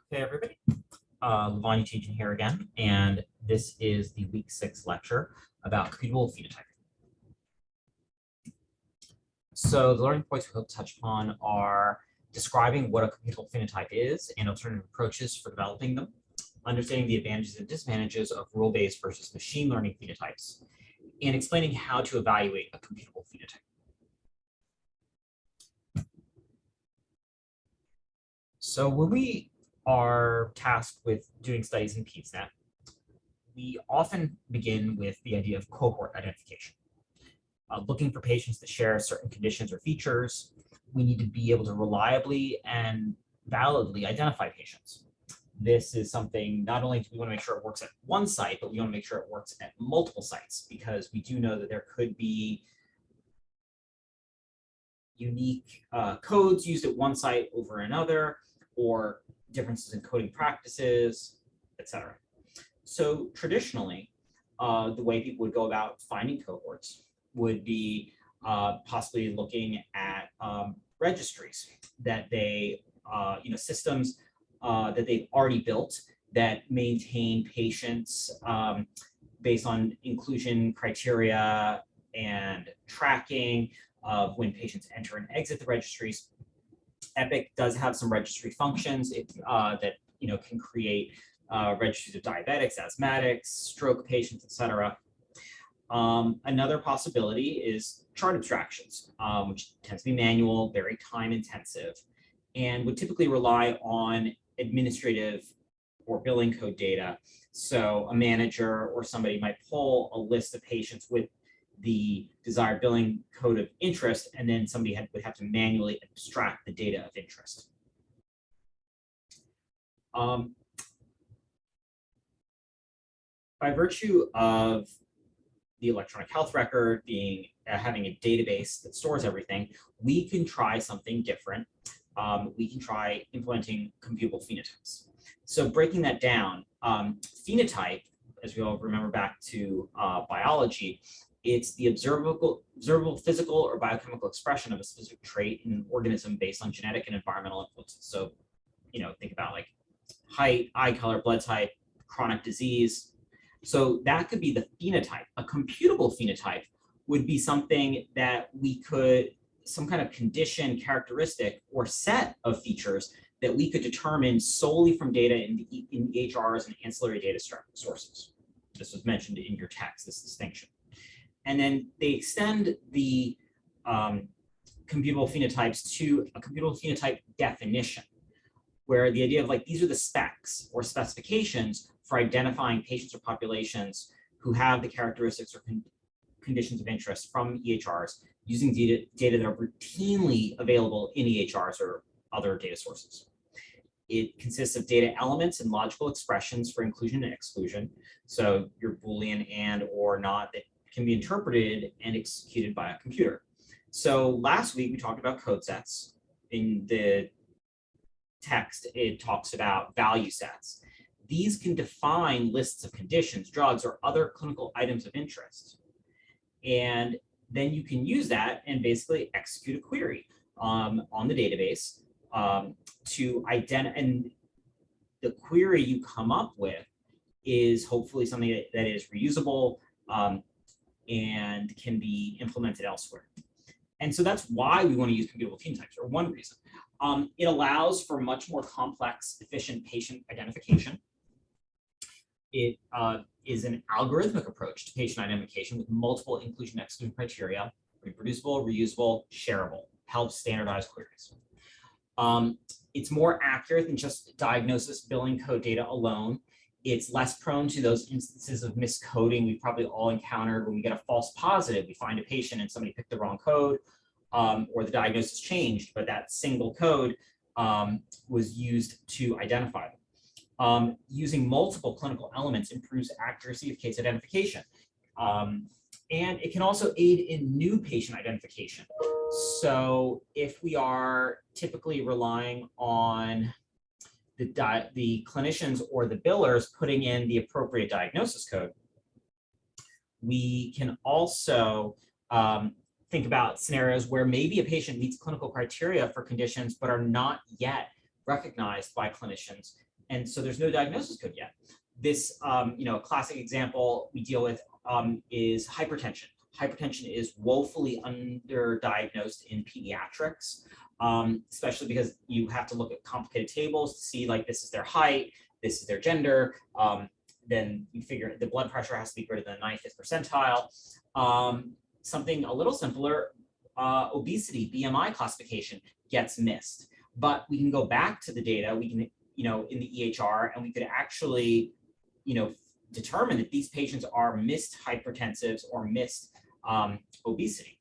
Hey everybody, Utidijian here again, and this is the week 6 lecture about computable phenotyping. So the learning points we hope to touch upon are describing what a computable phenotype is and alternative approaches for developing them, understanding the advantages and disadvantages of rule-based versus machine learning phenotypes, and explaining how to evaluate a computable phenotype. So when we are tasked with doing studies in PEDSnet, we often begin with the idea of cohort identification. Looking for patients that share certain conditions or features, we need to be able to reliably and validly identify patients. This is something not only do we want to make sure it works at one site, but we want to make sure it works at multiple sites, because we do know that there could be unique codes used at one site over another, or differences in coding practices, etc. So traditionally, the way people would go about finding cohorts would be possibly looking at registries that they, systems that they've already built that maintain patients based on inclusion criteria and tracking of when patients enter and exit the registries. Epic does have some registry functions that can create registries of diabetics, asthmatics, stroke patients, etc. Another possibility is chart abstractions, which tends to be manual, very time intensive, and would typically rely on administrative or billing code data. So a manager or somebody might pull a list of patients with the desired billing code of interest, and then somebody would have to manually abstract the data of interest. By virtue of the electronic health record being having a database that stores everything, we can try something different. We can try implementing computable phenotypes. So breaking that down, phenotype, as we all remember back to biology, it's the observable physical or biochemical expression of a specific trait in an organism based on genetic and environmental influences. So, think about like height, eye color, blood type, chronic disease. So that could be the phenotype. A computable phenotype would be something that we could, some kind of condition, characteristic, or set of features that we could determine solely from data in EHRs and ancillary data sources. This was mentioned in your text, this distinction. And then they extend the computable phenotypes to a computable phenotype definition, where the idea of like, these are the specs or specifications for identifying patients or populations who have the characteristics or conditions of interest from EHRs using data that are routinely available in EHRs or other data sources. It consists of data elements and logical expressions for inclusion and exclusion. So your Boolean and or not that can be interpreted and executed by a computer. So last week we talked about code sets. In the text, it talks about value sets. These can define lists of conditions, drugs, or other clinical items of interest. And then you can use that and basically execute a query on the database to identify. And the query you come up with is hopefully something that is reusable and can be implemented elsewhere. And so that's why we want to use computable phenotypes, or one reason. It allows for much more complex, efficient patient identification. It is an algorithmic approach to patient identification with multiple inclusion-exclusion criteria, reproducible, reusable, shareable, helps standardize queries. It's more accurate than just diagnosis billing code data alone. It's less prone to those instances of miscoding we probably all encountered when we get a false positive. We find a patient and somebody picked the wrong code, or the diagnosis changed, but that single code was used to identify them. Using multiple clinical elements improves accuracy of case identification. And it can also aid in new patient identification. So if we are typically relying on the clinicians or the billers putting in the appropriate diagnosis code, we can also think about scenarios where maybe a patient meets clinical criteria for conditions but are not yet recognized by clinicians And so there's no diagnosis code yet. This, classic example we deal with is hypertension. Hypertension is woefully underdiagnosed in pediatrics, especially because you have to look at complicated tables to see, like, this is their height, this is their gender, then you figure the blood pressure has to be greater than the 95th percentile. Something a little simpler, obesity, BMI classification gets missed. But we can go back to the data, we can, in the EHR, and we could actually, determine that these patients are missed hypertensives or missed obesity.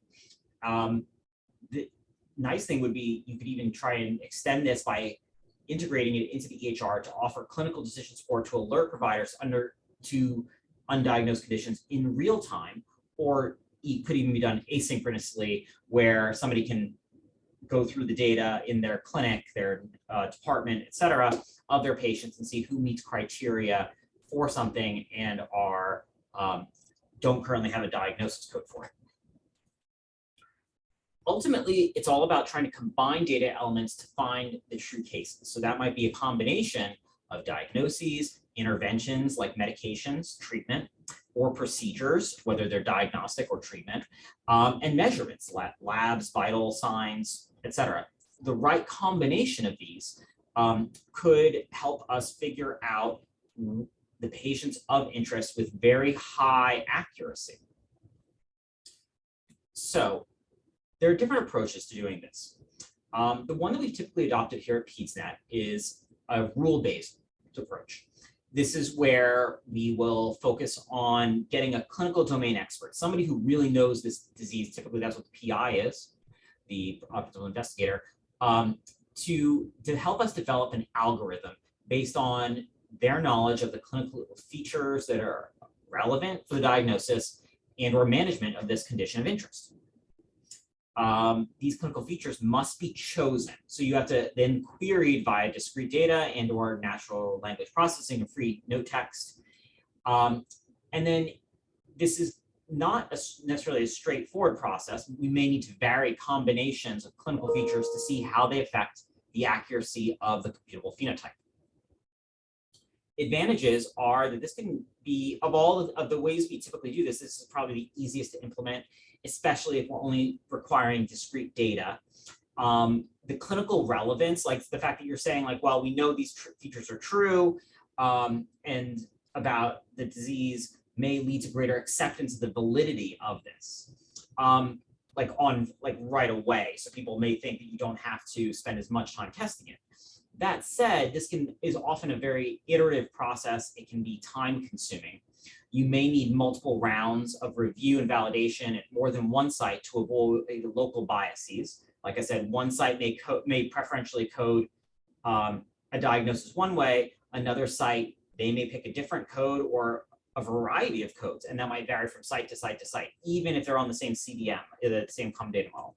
The nice thing would be you could even try and extend this by integrating it into the EHR to offer clinical decision support to alert providers to undiagnosed conditions in real time, or it could even be done asynchronously, where somebody can go through the data in their clinic, their department, et cetera, of their patients and see who meets criteria for something and don't currently have a diagnosis code for it. Ultimately, it's all about trying to combine data elements to find the true cases. So that might be a combination of diagnoses, interventions like medications, treatment, or procedures, whether they're diagnostic or treatment, and measurements, labs, vital signs, et cetera. The right combination of these could help us figure out the patients of interest with very high accuracy. So there are different approaches to doing this. The one that we've typically adopted here at PEDSnet is a rule-based approach. This is where we will focus on getting a clinical domain expert, somebody who really knows this disease. Typically, that's what the PI is, the principal investigator, to help us develop an algorithm based on their knowledge of the clinical features that are relevant for the diagnosis and or management of this condition of interest. These clinical features must be chosen. So you have to then query via discrete data and or natural language processing and free note text. And then this is not necessarily a straightforward process. We may need to vary combinations of clinical features to see how they affect the accuracy of the computable phenotype. Advantages are that this can be, of all of the ways we typically do this, this is probably the easiest to implement, especially if we're only requiring discrete data. The clinical relevance, like the fact that you're saying, like, well, we know these features are true, and about the disease may lead to greater acceptance of the validity of this, like right away. So people may think that you don't have to spend as much time testing it. That said, this is often a very iterative process. It can be time consuming. You may need multiple rounds of review and validation at more than one site to avoid local biases. Like I said, one site may preferentially code a diagnosis one way. Another site, they may pick a different code or a variety of codes, and that might vary from site to site to site, even if they're on the same CDM, the same common data model.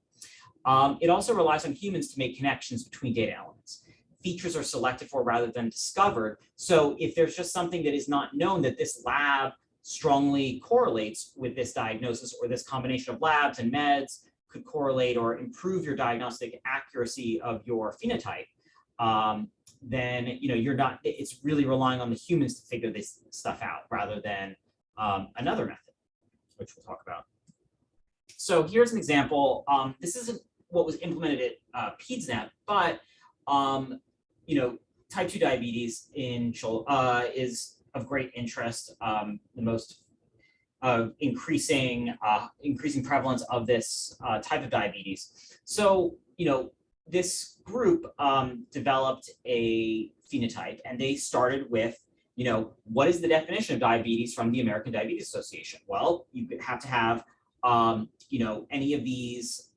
It also relies on humans to make connections between data elements. Features are selected for rather than discovered. So if there's just something that is not known that this lab strongly correlates with this diagnosis, or this combination of labs and meds could correlate or improve your diagnostic accuracy of your phenotype, then you're not, it's really relying on the humans to figure this stuff out rather than another method, which we'll talk about. So here's an example. This isn't what was implemented at PEDSnet, but type 2 diabetes in children is of great interest. The most increasing prevalence of this type of diabetes. So, this group developed a phenotype, and they started with, what is the definition of diabetes from the American Diabetes Association? Well, you have to have, any of these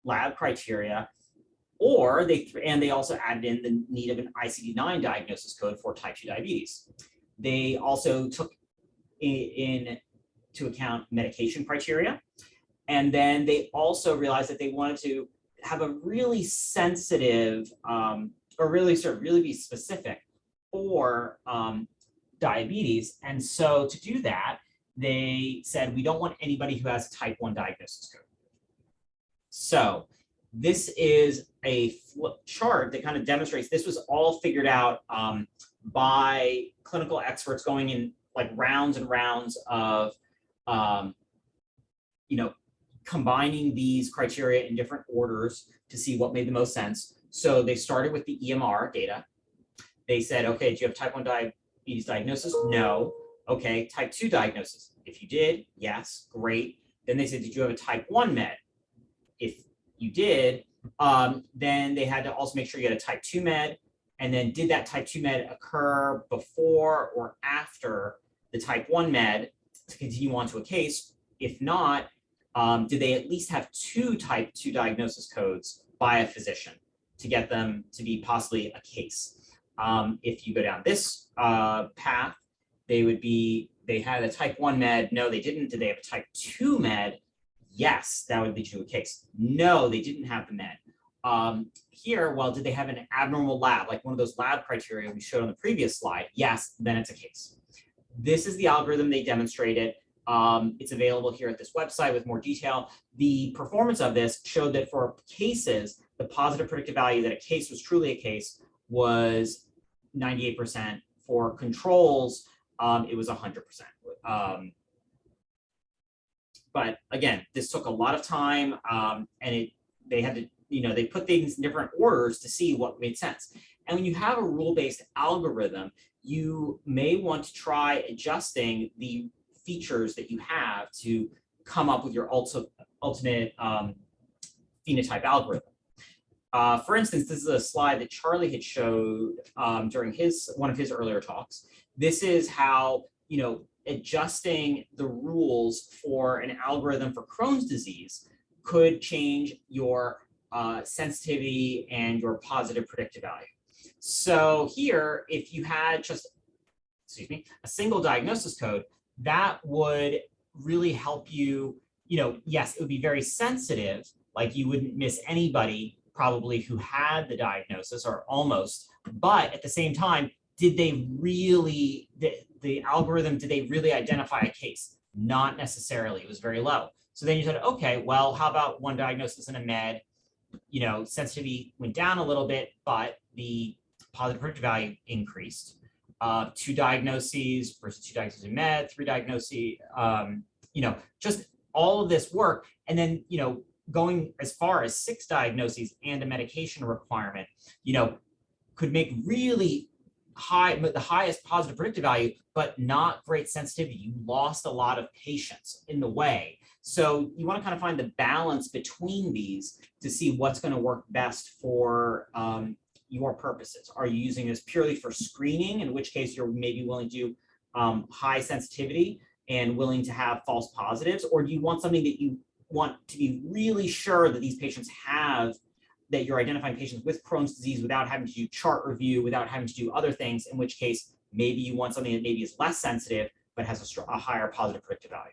lab criteria, or they also added in the need of an ICD-9 diagnosis code for type 2 diabetes. They also took into account medication criteria. And then they also realized that they wanted to have a really sensitive, or really be specific for diabetes. And so to do that, they said, we don't want anybody who has a type 1 diagnosis code. So this is a chart that kind of demonstrates this was all figured out by clinical experts going in like rounds and rounds of, combining these criteria in different orders to see what made the most sense. So they started with the EMR data. They said, okay, do you have type 1 diabetes diagnosis? No. Okay, type 2 diagnosis. If you did, yes, great. Then they said, did you have a type 1 med? If you did, then they had to also make sure you had a type 2 med. And then did that type 2 med occur before or after the type 1 med to continue on to a case? If not, did they at least have 2 type 2 diagnosis codes by a physician to get them to be possibly a case? If you go down this path, they had a type 1 med. No, they didn't. Did they have a type 2 med? Yes, that would lead you to a case. No, they didn't have the med. Here, well, did they have an abnormal lab, like one of those lab criteria we showed on the previous slide? Yes, then it's a case. This is the algorithm they demonstrated. It's available here at this website with more detail. The performance of this showed that for cases, the positive predictive value that a case was truly a case was 98%. For controls, it was 100%. But again, this took a lot of time, and they had to, they put things in different orders to see what made sense. And when you have a rule-based algorithm, you may want to try adjusting the features that you have to come up with your ultimate phenotype algorithm. For instance, this is a slide that Charlie had showed during one of his earlier talks. This is how, adjusting the rules for an algorithm for Crohn's disease could change your sensitivity and your positive predictive value. So here, if you had just, a single diagnosis code, that would really help you, yes, it would be very sensitive, like you wouldn't miss anybody probably who had the diagnosis or almost, but at the same time, did they really, the algorithm, did they really identify a case? Not necessarily, it was very low. So then you said, okay, well, how about one diagnosis in a med? Sensitivity went down a little bit, but the positive predictive value increased. 2 diagnoses versus 2 diagnoses in med, 3 diagnoses, just all of this work. And then, going as far as 6 diagnoses and a medication requirement, could make really high, the highest positive predictive value, but not great sensitivity. You lost a lot of patients in the way. So you want to kind of find the balance between these to see what's going to work best for your purposes. Are you using this purely for screening, in which case you're maybe willing to do high sensitivity and willing to have false positives? Or do you want something that you want to be really sure that these patients have, that you're identifying patients with Crohn's disease without having to do chart review, without having to do other things, in which case maybe you want something that maybe is less sensitive, but has a higher positive predictive value.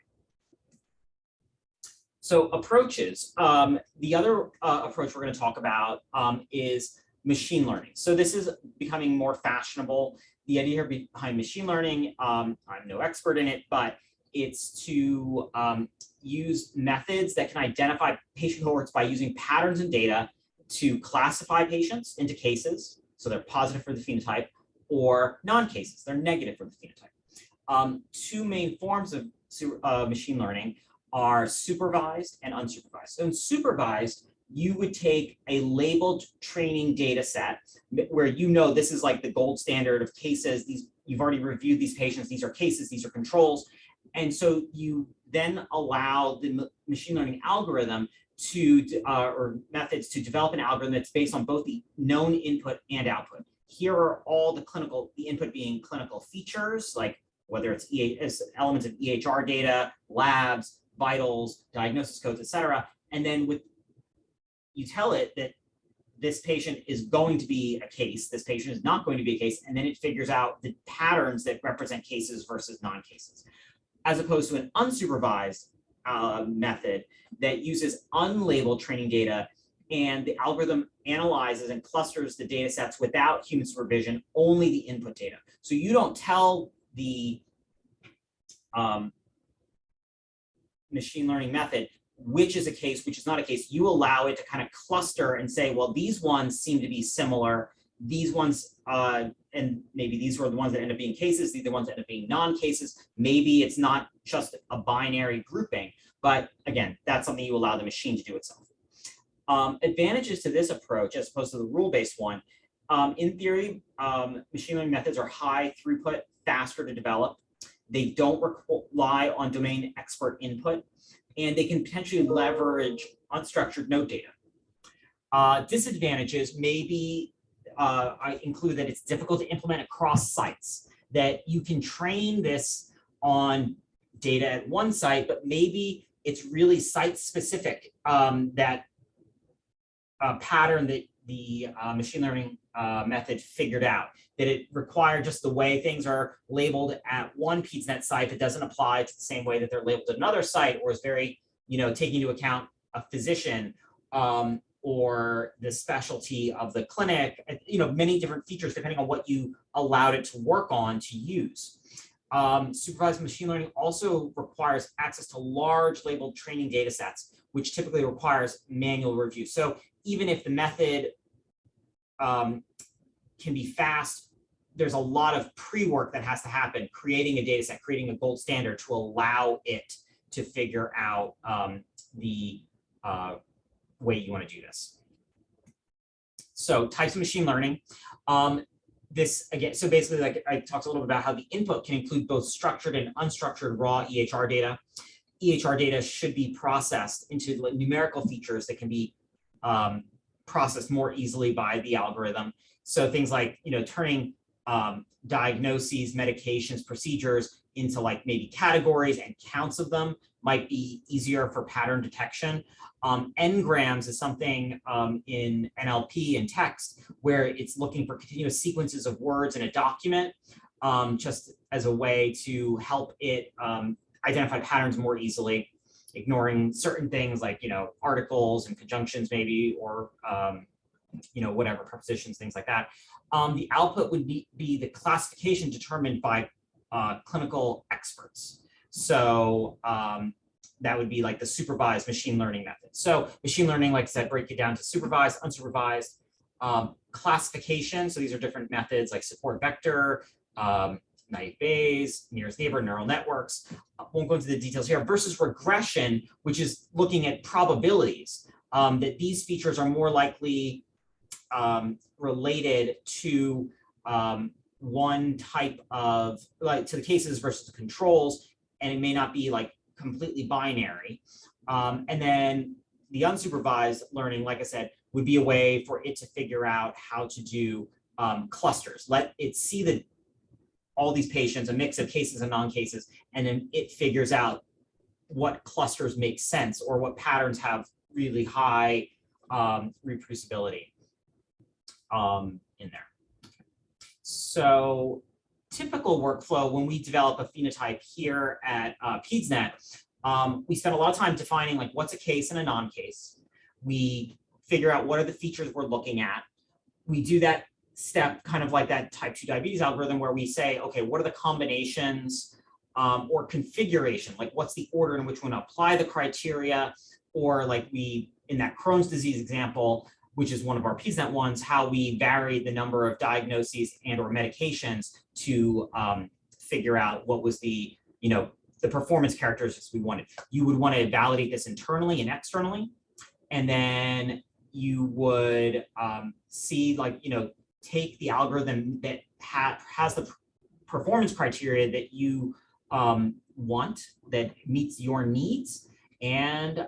So approaches. The other approach we're going to talk about is machine learning. So this is becoming more fashionable. The idea here behind machine learning, I'm no expert in it, but it's to use methods that can identify patient cohorts by using patterns and data to classify patients into cases. So they're positive for the phenotype, or non-cases, they're negative for the phenotype. 2 main forms of machine learning are supervised and unsupervised. So in supervised, you would take a labeled training data set where this is like the gold standard of cases. You've already reviewed these patients, these are cases, these are controls. And so you then allow the machine learning algorithm or methods to develop an algorithm that's based on both the known input and output. Here are all the input being clinical features, like whether it's elements of EHR data, labs, vitals, diagnosis codes, et cetera. And then you tell it that this patient is going to be a case, this patient is not going to be a case, and then it figures out the patterns that represent cases versus non-cases. As opposed to an unsupervised method that uses unlabeled training data, and the algorithm analyzes and clusters the data sets without human supervision, only the input data. So you don't tell the machine learning method which is a case, which is not a case. You allow it to kind of cluster and say, well, these ones seem to be similar. These ones, and maybe these were the ones that end up being cases. These are the ones that end up being non-cases. Maybe it's not just a binary grouping, but again, that's something you allow the machine to do itself. Advantages to this approach, as opposed to the rule-based one, in theory, machine learning methods are high throughput, faster to develop. They don't rely on domain expert input, and they can potentially leverage unstructured node data. Disadvantages maybe I include that it's difficult to implement across sites, that you can train this on data at one site, but maybe it's really site specific, that pattern that the machine learning method figured out, that it required just the way things are labeled at one PEDSnet site that doesn't apply to the same way that they're labeled at another site, or is very, taking into account a physician or the specialty of the clinic, many different features depending on what you allowed it to work on to use. Supervised machine learning also requires access to large labeled training data sets, which typically requires manual review. So even if the method can be fast, there's a lot of pre-work that has to happen, creating a data set, creating a gold standard to allow it to figure out the way you want to do this. So types of machine learning. This again, so basically, like I talked a little bit about how the input can include both structured and unstructured raw EHR data. EHR data should be processed into numerical features that can be processed more easily by the algorithm. So things like, turning diagnoses, medications, procedures into like maybe categories and counts of them might be easier for pattern detection. N-grams is something in NLP and text where it's looking for continuous sequences of words in a document, just as a way to help it identify patterns more easily, ignoring certain things like, articles and conjunctions maybe, or, whatever, prepositions, things like that. The output would be the classification determined by clinical experts. So that would be like the supervised machine learning method. So machine learning, like I said, break it down to supervised, unsupervised, classification. So these are different methods like support vector, naive Bayes, nearest neighbor, neural networks. Won't go into the details here. Versus regression, which is looking at probabilities, that these features are more likely related to one type of, like to the cases versus the controls, and it may not be like completely binary. And then the unsupervised learning, like I said, would be a way for it to figure out how to do clusters. Let it see all these patients, a mix of cases and non-cases, and then it figures out what clusters make sense or what patterns have really high reproducibility in there. So typical workflow when we develop a phenotype here at PEDSnet, we spend a lot of time defining like what's a case and a non-case. We figure out what are the features we're looking at. We do that step kind of like that type 2 diabetes algorithm where we say, okay, what are the combinations or configuration? Like what's the order in which we want to apply the criteria? Or like in that Crohn's disease example, which is one of our PEDSnet ones, how we vary the number of diagnoses and or medications to figure out what was the performance characteristics we wanted. You would want to validate this internally and externally. And then you would see take the algorithm that has the performance criteria that you want, that meets your needs, and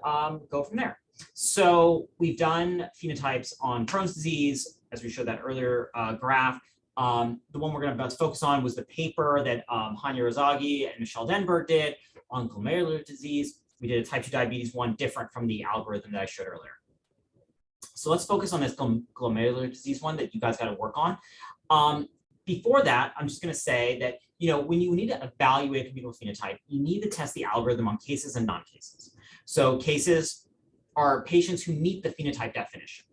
go from there. So we've done phenotypes on Crohn's disease, as we showed that earlier graph. The one we're going to focus on was the paper that Hanya Razagi and Michelle Denberg did on glomerular disease. We did a type 2 diabetes one different from the algorithm that I showed earlier. So let's focus on this glomerular disease one that you guys got to work on. Before that, I'm just going to say that when you need to evaluate a computable phenotype, you need to test the algorithm on cases and non-cases. So cases are patients who meet the phenotype definition.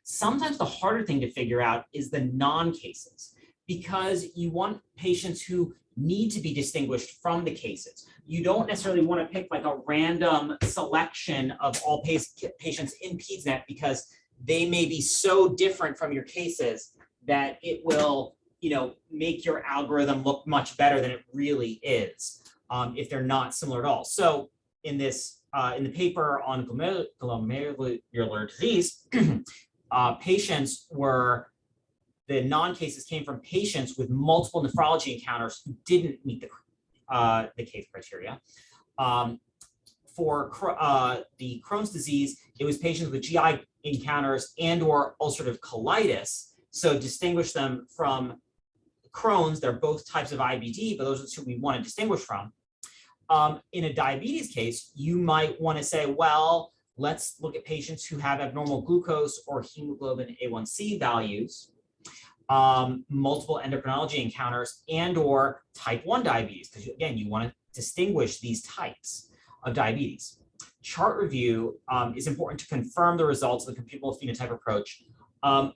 Sometimes the harder thing to figure out is the non-cases, because you want patients who need to be distinguished from the cases. You don't necessarily want to pick like a random selection of all patients in PEDSnet because they may be so different from your cases that it will, make your algorithm look much better than it really is if they're not similar at all. So in this, in the paper on glomerular disease, patients were, the non-cases came from patients with multiple nephrology encounters who didn't meet the case criteria. For the Crohn's disease, it was patients with GI encounters and or ulcerative colitis. So distinguish them from Crohn's. They're both types of IBD, but those are the two we want to distinguish from. In a diabetes case, you might want to say, well, let's look at patients who have abnormal glucose or hemoglobin A1C values, multiple endocrinology encounters, and or type 1 diabetes, because again, you want to distinguish these types of diabetes. Chart review is important to confirm the results of the computable phenotype approach.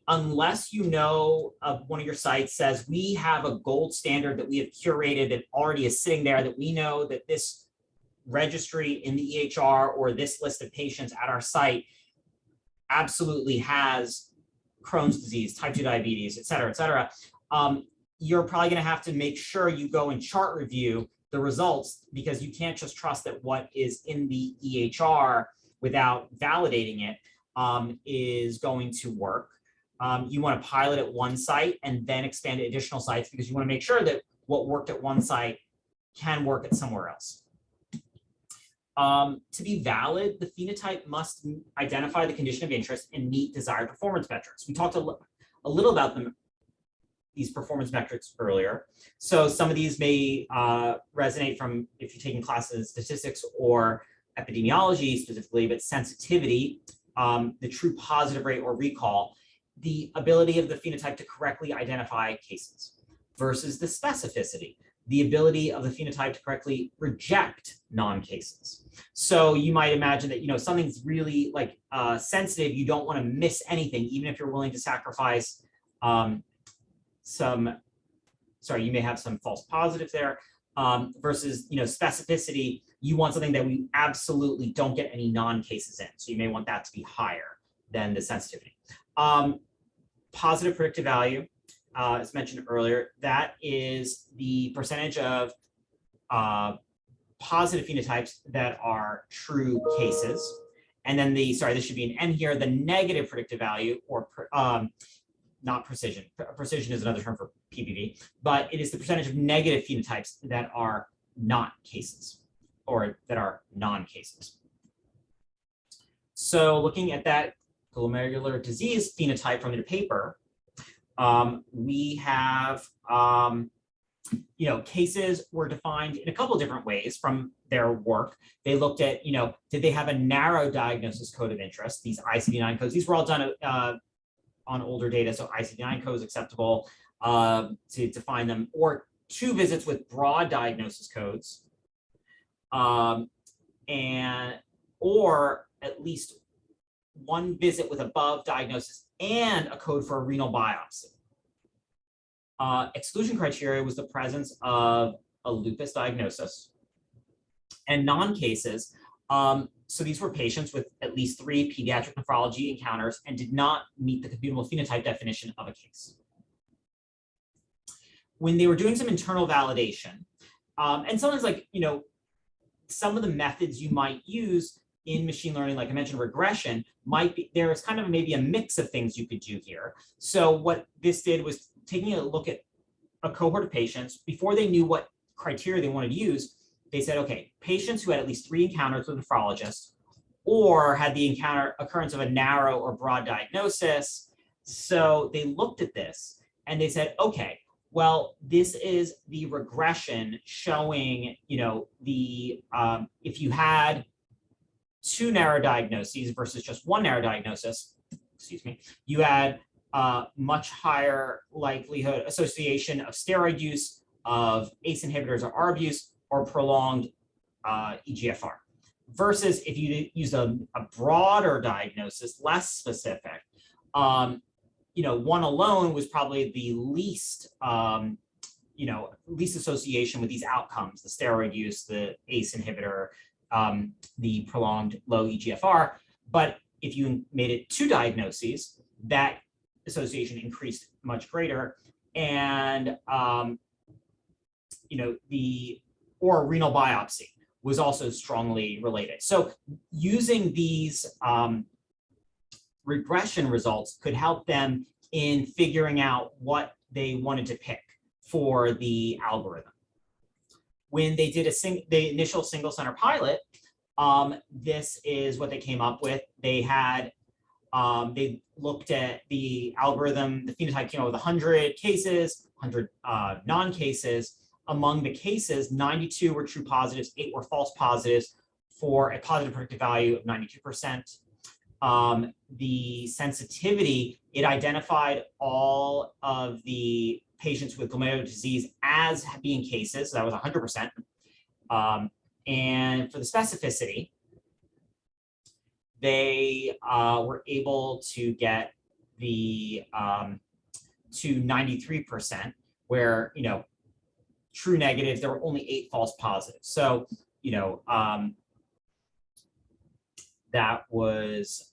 Unless one of your sites says we have a gold standard that we have curated that already is sitting there, that we know that this registry in the EHR or this list of patients at our site absolutely has Crohn's disease, type 2 diabetes, et cetera, you're probably going to have to make sure you go and chart review the results, because you can't just trust that what is in the EHR without validating it is going to work. You want to pilot at one site and then expand to additional sites, because you want to make sure that what worked at one site can work at somewhere else. To be valid, the phenotype must identify the condition of interest and meet desired performance metrics. We talked a little about these performance metrics earlier. So some of these may resonate from if you're taking classes in statistics or epidemiology specifically, but sensitivity, the true positive rate or recall, the ability of the phenotype to correctly identify cases, versus the specificity, the ability of the phenotype to correctly reject non-cases. So you might imagine that, something's really like sensitive, you don't want to miss anything, even if you're willing to sacrifice you may have some false positives there, versus, specificity, you want something that we absolutely don't get any non-cases in. So you may want that to be higher than the sensitivity. Positive predictive value, as mentioned earlier, that is the percentage of positive phenotypes that are true cases. And then this should be an N here, the negative predictive value, or not precision. Precision is another term for PPV, but it is the percentage of negative phenotypes that are not cases, or that are non-cases. So looking at that glomerular disease phenotype from the paper, we have, cases were defined in a couple of different ways from their work. They looked at, did they have a narrow diagnosis code of interest, these ICD-9 codes. These were all done on older data, so ICD-9 code is acceptable to define them, or 2 visits with broad diagnosis codes, or at least 1 visit with above diagnosis and a code for a renal biopsy. Exclusion criteria was the presence of a lupus diagnosis, and non-cases. So these were patients with at least 3 pediatric nephrology encounters and did not meet the computable phenotype definition of a case. When they were doing some internal validation, and sometimes some of the methods you might use in machine learning, like I mentioned, regression, might be, there's kind of maybe a mix of things you could do here. So what this did was taking a look at a cohort of patients. Before they knew what criteria they wanted to use, they said, okay, patients who had at least 3 encounters with a nephrologist, or had the occurrence of a narrow or broad diagnosis. So they looked at this and they said, okay, well, this is the regression showing, if you had 2 narrow diagnoses versus just 1 narrow diagnosis, you had much higher likelihood association of steroid use, of ACE inhibitors or ARB use, or prolonged EGFR. Versus if you use a broader diagnosis, less specific, 1 alone was probably the least, least association with these outcomes, the steroid use, the ACE inhibitor, the prolonged low EGFR. But if you made it 2 diagnoses, that association increased much greater. And, the renal biopsy was also strongly related. So using these regression results could help them in figuring out what they wanted to pick for the algorithm. When they did the initial single center pilot, this is what they came up with. They had, they looked at the algorithm, the phenotype came up with 100 cases, 100 non-cases. Among the cases, 92 were true positives, 8 were false positives for a positive predictive value of 92%. The sensitivity, it identified all of the patients with glomerular disease as being cases, so that was 100%. And for the specificity, they were able to get the to 93%, where true negatives, there were only 8 false positives. So that was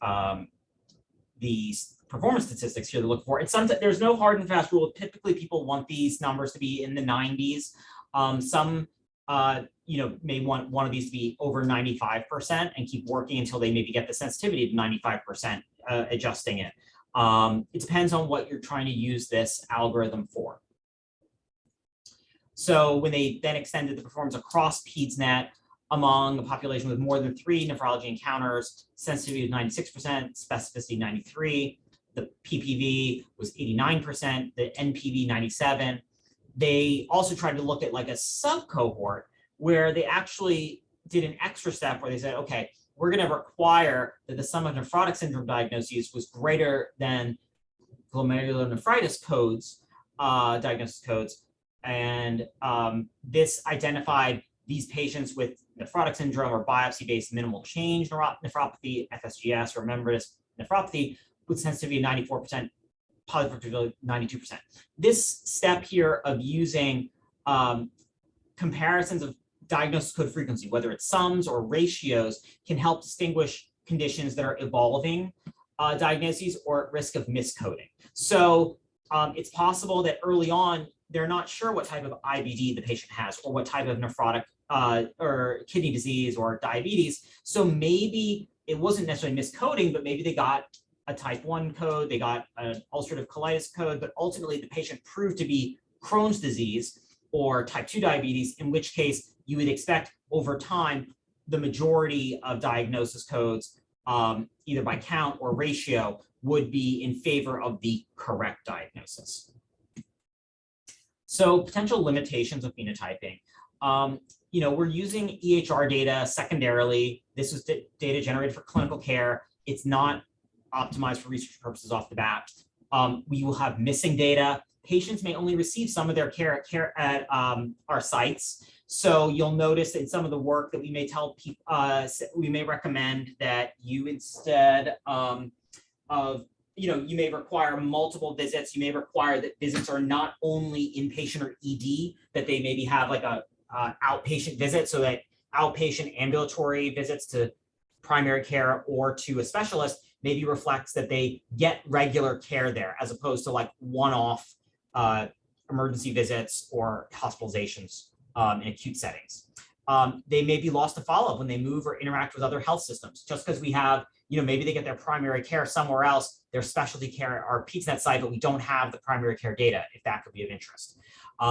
the performance statistics here to look for. And sometimes there's no hard and fast rule. Typically, people want these numbers to be in the 90s. Some may want one of these to be over 95% and keep working until they maybe get the sensitivity to 95%, adjusting it. It depends on what you're trying to use this algorithm for. So when they then extended the performance across PEDSnet among a population with more than 3 nephrology encounters, sensitivity was 96%, specificity 93%, the PPV was 89%, the NPV 97%. They also tried to look at like a sub-cohort where they actually did an extra step where they said, okay, we're going to require that the sum of nephrotic syndrome diagnoses was greater than glomerulonephritis codes, diagnosis codes. And this identified these patients with nephrotic syndrome or biopsy-based minimal change nephropathy, FSGS, or membranous nephropathy, with sensitivity of 94%, positive predictability 92%. This step here of using comparisons of diagnosis code frequency, whether it's sums or ratios, can help distinguish conditions that are evolving diagnoses or at risk of miscoding. So it's possible that early on, they're not sure what type of IBD the patient has or what type of nephrotic or kidney disease or diabetes. So maybe it wasn't necessarily miscoding, but maybe they got a type 1 code, they got an ulcerative colitis code, but ultimately the patient proved to be Crohn's disease or type 2 diabetes, in which case you would expect over time the majority of diagnosis codes, either by count or ratio, would be in favor of the correct diagnosis. So potential limitations of phenotyping. We're using EHR data secondarily. This was data generated for clinical care. It's not optimized for research purposes off the bat. We will have missing data. Patients may only receive some of their care at our sites. So you'll notice in some of the work that we may tell people, we may recommend that you instead of you may require multiple visits. You may require that visits are not only inpatient or ED, that they maybe have like a outpatient visit, so that outpatient ambulatory visits to primary care or to a specialist maybe reflects that they get regular care there, as opposed to like one-off emergency visits or hospitalizations in acute settings. They may be lost to follow-up when they move or interact with other health systems. Just because we have, maybe they get their primary care somewhere else, their specialty care, our PEDSnet site, but we don't have the primary care data, if that could be of interest.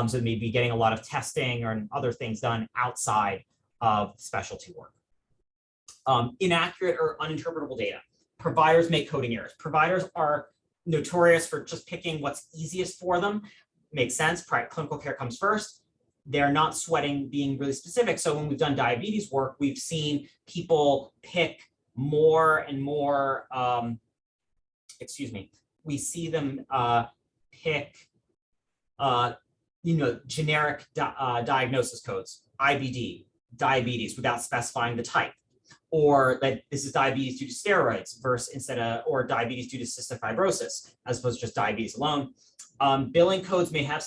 So maybe getting a lot of testing or other things done outside of specialty work. Inaccurate or uninterpretable data. Providers make coding errors. Providers are notorious for just picking what's easiest for them. Makes sense, clinical care comes first. They're not sweating being really specific. So when we've done diabetes work, we've seen people pick more and more, we see them pick, generic diagnosis codes, IBD, diabetes, without specifying the type. or that this is diabetes due to steroids versus or diabetes due to cystic fibrosis, as opposed to just diabetes alone. Billing codes may have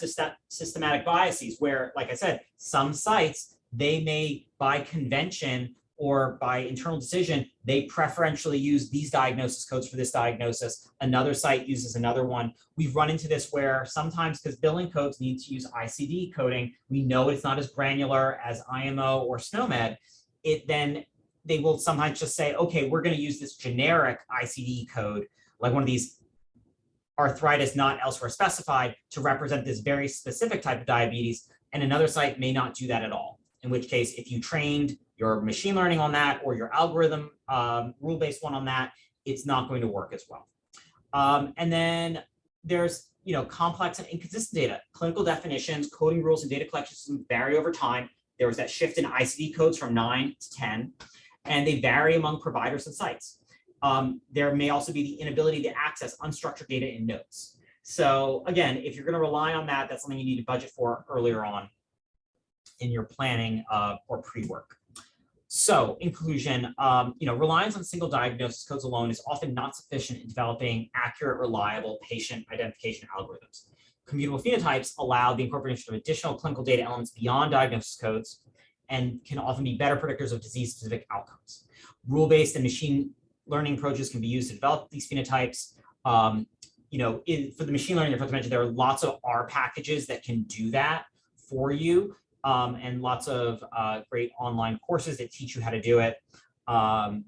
systematic biases where, like I said, some sites, they may, by convention or by internal decision, they preferentially use these diagnosis codes for this diagnosis. Another site uses another one. We've run into this where sometimes, because billing codes need to use ICD coding, we know it's not as granular as IMO or SNOMED. They will sometimes just say, okay, we're going to use this generic ICD code, like one of these arthritis not elsewhere specified, to represent this very specific type of diabetes, and another site may not do that at all. In which case, if you trained your machine learning on that or your algorithm rule-based one on that, it's not going to work as well. And then there's complex and inconsistent data. Clinical definitions, coding rules, and data collection systems vary over time. There was that shift in ICD codes from 9 to 10, and they vary among providers and sites. There may also be the inability to access unstructured data in notes. So again, if you're going to rely on that, that's something you need to budget for earlier on in your planning or pre-work. So in conclusion, reliance on single diagnosis codes alone is often not sufficient in developing accurate, reliable patient identification algorithms. Computable phenotypes allow the incorporation of additional clinical data elements beyond diagnosis codes and can often be better predictors of disease-specific outcomes. Rule-based and machine learning approaches can be used to develop these phenotypes. For the machine learning, I forgot to mention, there are lots of R packages that can do that for you, and lots of great online courses that teach you how to do it. And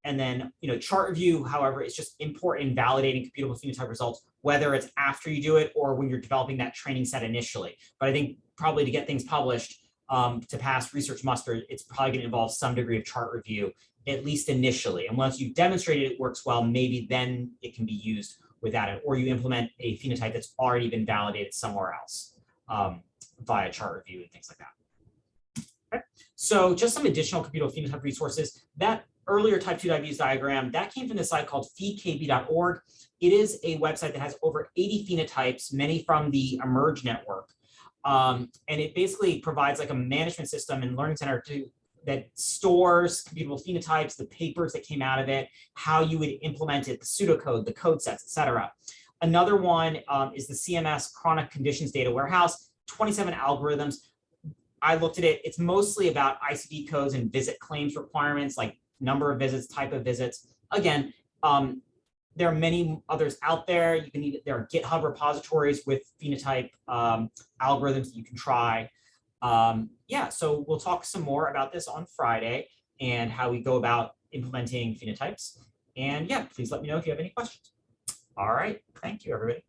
then, chart review, however, is just important in validating computable phenotype results, whether it's after you do it or when you're developing that training set initially. But I think probably to get things published, to pass research muster, it's probably going to involve some degree of chart review, at least initially. And once you've demonstrated it works well, maybe then it can be used without it, or you implement a phenotype that's already been validated somewhere else via chart review and things like that. Okay. So just some additional computable phenotype resources. That earlier type 2 diabetes diagram, that came from the site called feedkb.org. It is a website that has over 80 phenotypes, many from the eMERGE network. And it basically provides like a management system and learning center that stores computable phenotypes, the papers that came out of it, how you would implement it, the pseudocode, the code sets, et cetera. Another one is the CMS Chronic Conditions Data Warehouse, 27 algorithms. I looked at it. It's mostly about ICD codes and visit claims requirements, like number of visits, type of visits. Again, there are many others out there. There are GitHub repositories with phenotype algorithms that you can try. So we'll talk some more about this on Friday and how we go about implementing phenotypes. And yeah, please let me know if you have any questions. All right, thank you, everybody.